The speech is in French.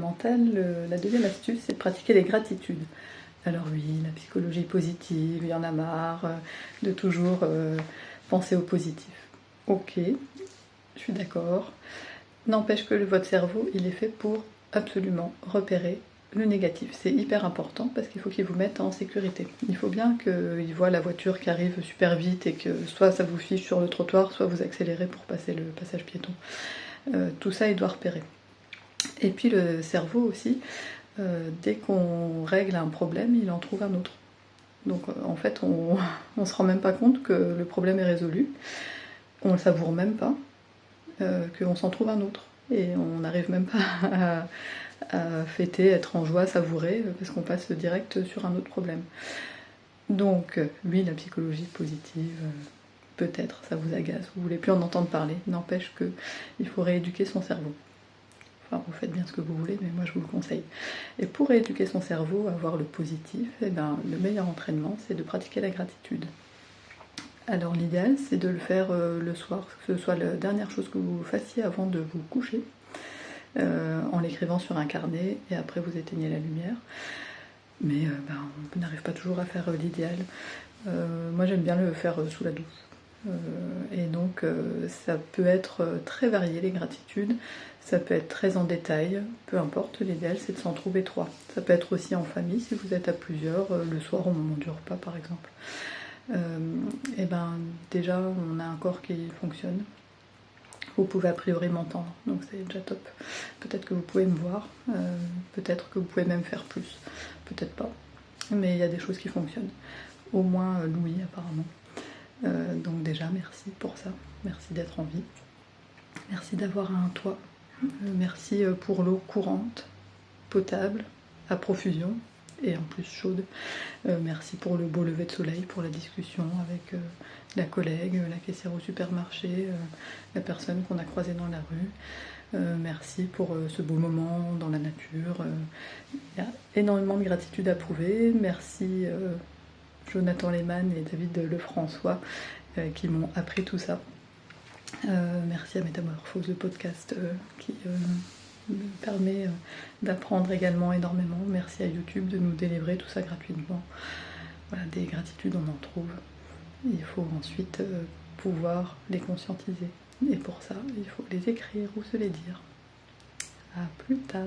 mental, la deuxième astuce, c'est de pratiquer les gratitudes. Alors oui, la psychologie positive, il y en a marre de toujours penser au positif. Ok, je suis d'accord. N'empêche que votre cerveau, il est fait pour absolument repérer le négatif. C'est hyper important parce qu'il faut qu'il vous mette en sécurité. Il faut bien qu'il voit la voiture qui arrive super vite et que soit ça vous fiche sur le trottoir, soit vous accélérez pour passer le passage piéton. Tout ça, il doit repérer. Et puis le cerveau aussi, dès qu'on règle un problème, il en trouve un autre. Donc en fait, on ne se rend même pas compte que le problème est résolu. On ne le savoure même pas, qu'on s'en trouve un autre. Et on n'arrive même pas à fêter, être en joie, savourer, parce qu'on passe direct sur un autre problème. Donc, oui, la psychologie positive, peut-être, ça vous agace, vous voulez plus en entendre parler. N'empêche qu'il faut rééduquer son cerveau. Enfin, vous faites bien ce que vous voulez, mais moi je vous le conseille. Et pour rééduquer son cerveau, avoir le positif, eh ben, le meilleur entraînement, c'est de pratiquer la gratitude. Alors l'idéal, c'est de le faire le soir, que ce soit la dernière chose que vous fassiez avant de vous coucher, en l'écrivant sur un carnet, et après vous éteignez la lumière. Mais on n'arrive pas toujours à faire l'idéal. Moi j'aime bien le faire sous la douche. Et donc ça peut être très varié les gratitudes, ça peut être très en détail, peu importe, l'idéal c'est de s'en trouver 3. Ça peut être aussi en famille si vous êtes à plusieurs, le soir au moment du repas par exemple. Et ben déjà on a un corps qui fonctionne, vous pouvez a priori m'entendre, donc c'est déjà top. Peut-être que vous pouvez me voir, peut-être que vous pouvez même faire plus, peut-être pas, mais il y a des choses qui fonctionnent, au moins Louis apparemment. Donc déjà merci pour ça, merci d'être en vie, merci d'avoir un toit, merci pour l'eau courante, potable, à profusion et en plus chaude, merci pour le beau lever de soleil, pour la discussion avec la collègue, la caissière au supermarché, la personne qu'on a croisée dans la rue, merci pour ce beau moment dans la nature, il y a énormément de gratitude à prouver, merci Jonathan Lehmann et David Lefrançois qui m'ont appris tout ça. Merci à Métamorphose, le podcast qui me permet d'apprendre également énormément. Merci à YouTube de nous délivrer tout ça gratuitement. Voilà, des gratitudes, on en trouve. Il faut ensuite pouvoir les conscientiser. Et pour ça, il faut les écrire ou se les dire. À plus tard.